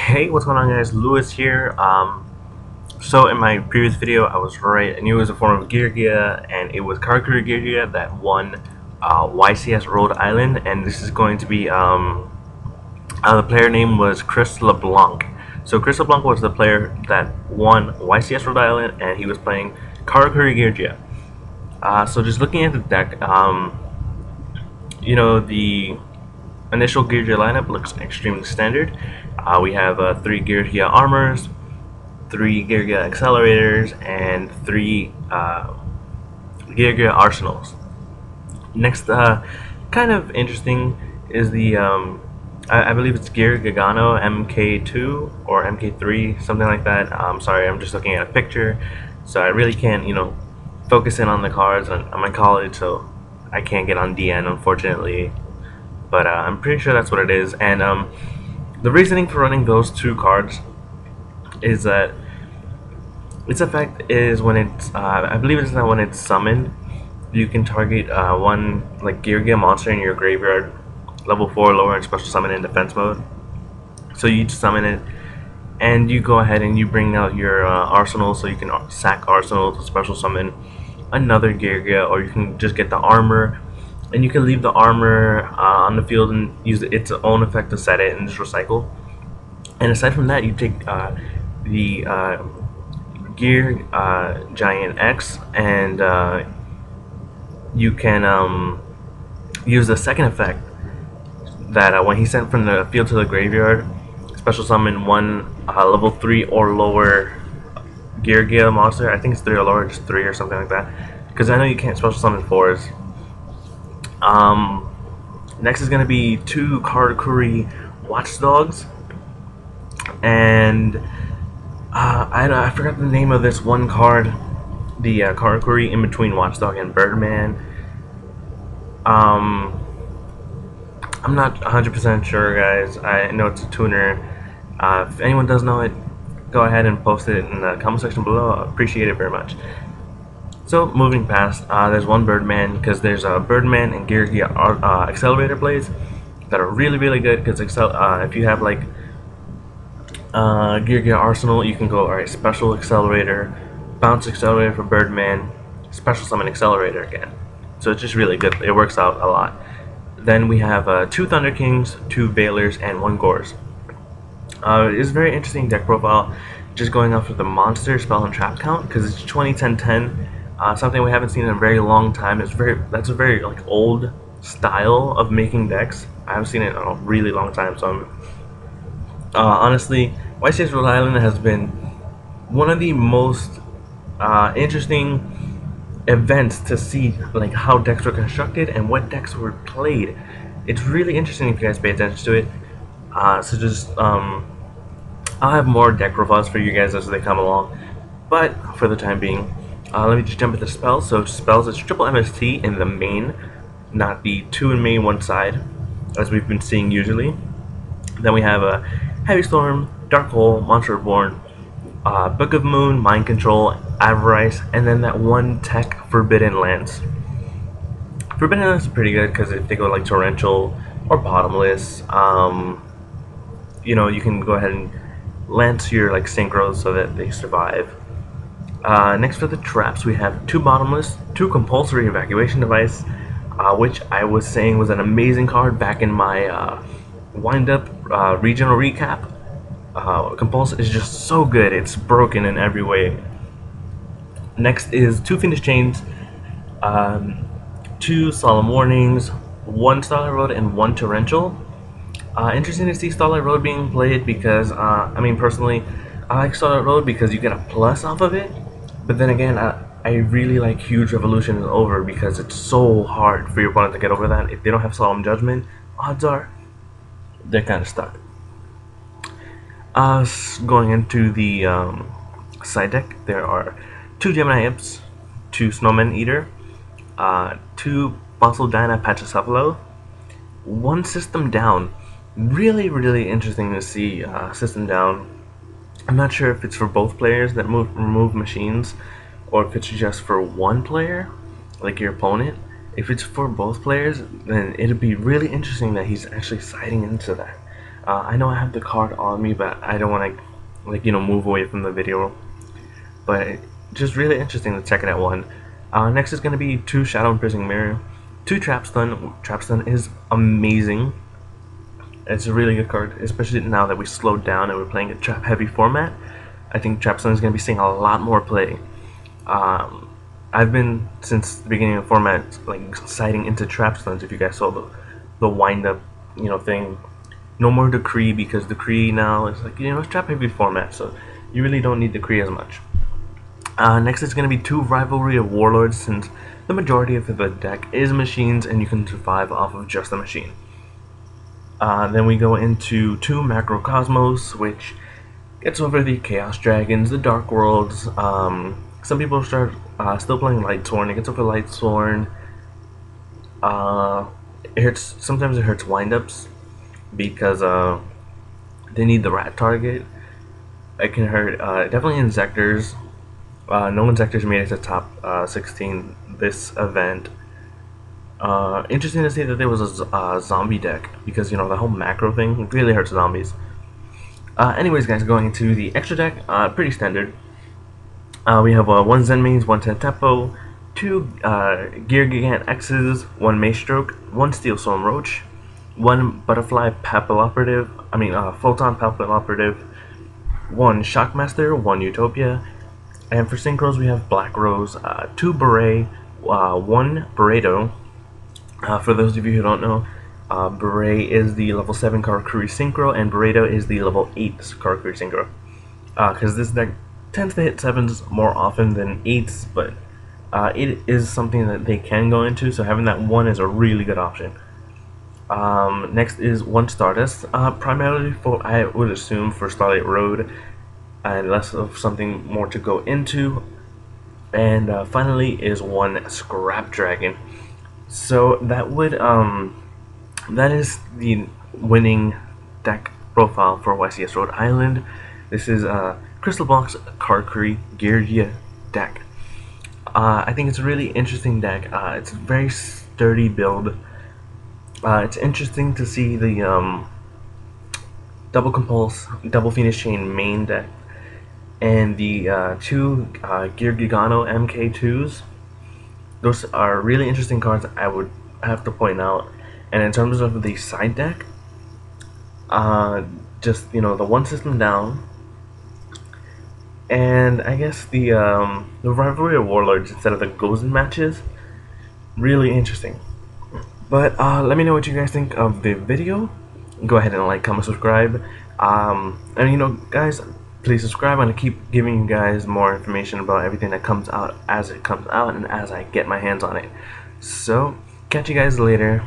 Hey, what's going on, guys? Lewis here. So in my previous video, I was right. I knew it was a form of Geargia, and it was Karakuri Geargia that won YCS Rhode Island, and this is going to be the player name was Chris Leblanc. So Chris Leblanc was the player that won YCS Rhode Island, and he was playing Karakuri Geargia. So just looking at the deck, the initial Geargia lineup looks extremely standard. We have 3 Geargia armors, 3 Geargia accelerators, and 3 Geargia arsenals. Next, kind of interesting is the I believe it's Gigano MK2 or MK3, something like that. Sorry, I'm just looking at a picture, so I really can't focus in on the cards. I'm in college, so I can't get on DN, unfortunately. But I'm pretty sure that's what it is. And the reasoning for running those 2 cards is that its effect is when it's I believe it's that when it's summoned, you can target one like Geargia monster in your graveyard, level 4 lower, and special summon in defense mode. So you just summon it, and you go ahead and you bring out your arsenal, so you can sack arsenal to special summon another Geargia, or you can just get the armor, and you can leave the armor on the field and use its own effect to set it and just recycle. And aside from that, you take the Gear Giant X, and you can use the second effect that when he's sent from the field to the graveyard, special summon one level 3 or lower Geargia monster. I think it's 3 or lower, just 3 or something like that, because I know you can't special summon 4s. Next is going to be 2 Karakuri Watchdogs, and I forgot the name of this one card, the Karakuri in between Watchdog and Birdman. I'm not 100% sure, guys. I know it's a tuner. If anyone does know it, go ahead and post it in the comment section below. I appreciate it very much. So moving past, there's one Birdman, because there's a Birdman and Geargia accelerator blades that are really good. Because if you have like Geargia arsenal, you can go alright, special accelerator, bounce accelerator for Birdman, special summon accelerator again. So it's just really good. It works out a lot. Then we have 2 Thunder Kings, 2 Veilers, and 1 Gores. It's a very interesting deck profile, just going off of the monster spell and trap count, because it's 20-10-10. Something we haven't seen in a very long time. That's a very like old style of making decks. I haven't seen it in a really long time. So honestly, YCS Rhode Island has been one of the most interesting events to see, like how decks were constructed and what decks were played. It's really interesting if you guys pay attention to it. So just I'll have more deck profiles for you guys as they come along. But for the time being, let me just jump into spells. So spells is triple MST in the main, not the 2 in main one side, as we've been seeing usually. Then we have a Heavy Storm, Dark Hole, Monster Reborn, Book of Moon, Mind Control, Avarice, and then that one tech Forbidden Lance. Forbidden Lance is pretty good because if they go like Torrential or Bottomless, you can go ahead and lance your like synchros so that they survive. Next for the traps, we have 2 Bottomless, 2 Compulsory Evacuation Device, which I was saying was an amazing card back in my wind-up regional recap. Compulsory is just so good, it's broken in every way. Next is 2 Fiendish Chains, 2 Solemn Warnings, 1 Starlight Road, and 1 Torrential. Interesting to see Starlight Road being played because, I mean, personally, I like Starlight Road because you get a plus off of it. But then again, I really like Huge Revolution is over because it's so hard for your opponent to get over that. If they don't have Solemn Judgment, odds are they're kind of stuck. Going into the side deck, there are 2 Gemini Imps, 2 Snowman Eater, 2 Fossil Dyna Pachycephalo, 1 System Down. Really interesting to see System Down. I'm not sure if it's for both players that remove machines, or if it's just for one player, like your opponent. If it's for both players, then it'd be really interesting that he's actually siding into that. I know I have the card on me, but I don't want to move away from the video. But just really interesting to check it out. One. Next is going to be 2 Shadow Imprisoning Mirror, 2 Trap Stun. Trap Stun is amazing. It's a really good card, especially now that we slowed down and we're playing a trap heavy format. I think Trap Stun is going to be seeing a lot more play. I've been, since the beginning of the format, like citing into Trap Stuns. If you guys saw the wind up thing, no more Decree, because Decree now is like it's trap heavy format, so you really don't need Decree as much. Next is going to be 2 Rivalry of Warlords, since the majority of the deck is machines and you can survive off of just the machine. Then we go into 2 Macrocosmos, which gets over the Chaos Dragons, the Dark Worlds. Some people start still playing Lightsworn. It gets over Lightsworn. It hurts. Sometimes it hurts windups because they need the rat target. It can hurt definitely Inzectors. No Inzectors made it to top 16 this event. Interesting to see that there was a zombie deck, because the whole macro thing really hurts zombies. Anyways, guys, going into the extra deck, pretty standard. We have 1 Zen Mains, 1 Tempo, 2 Gear Gigant X's, 1 Maestroke, 1 Steel Storm Roach, 1 Butterfly Papilloperative, Photon Papilloperative, 1 Shockmaster, 1 Utopia, and for synchros we have Black Rose, 2 Beret, 1 Beredo. For those of you who don't know, Beret is the level 7 Karakuri Synchro, and Beredo is the level 8 Karakuri Synchro. Because this deck tends to hit 7s more often than 8s, but it is something that they can go into, so having that 1 is a really good option. Next is 1 Stardust, primarily for, I would assume, for Starlight Road, and less of something more to go into. And finally is 1 Scrap Dragon. So that would that is the winning deck profile for YCS Rhode Island. This is Crystal Box Karakuri Geargia deck. I think it's a really interesting deck. It's a very sturdy build. It's interesting to see the double compulse, double Phoenix Chain main deck, and the 2 Gear Gigano MK2s. Those are really interesting cards, I would have to point out. And in terms of the side deck, just the 1 system down, and I guess the Rivalry of Warlords instead of the Gozen matches, really interesting. But let me know what you guys think of the video. Go ahead and like, comment, subscribe, and guys, please subscribe. I'm going to keep giving you guys more information about everything that comes out as it comes out and as I get my hands on it. So catch you guys later.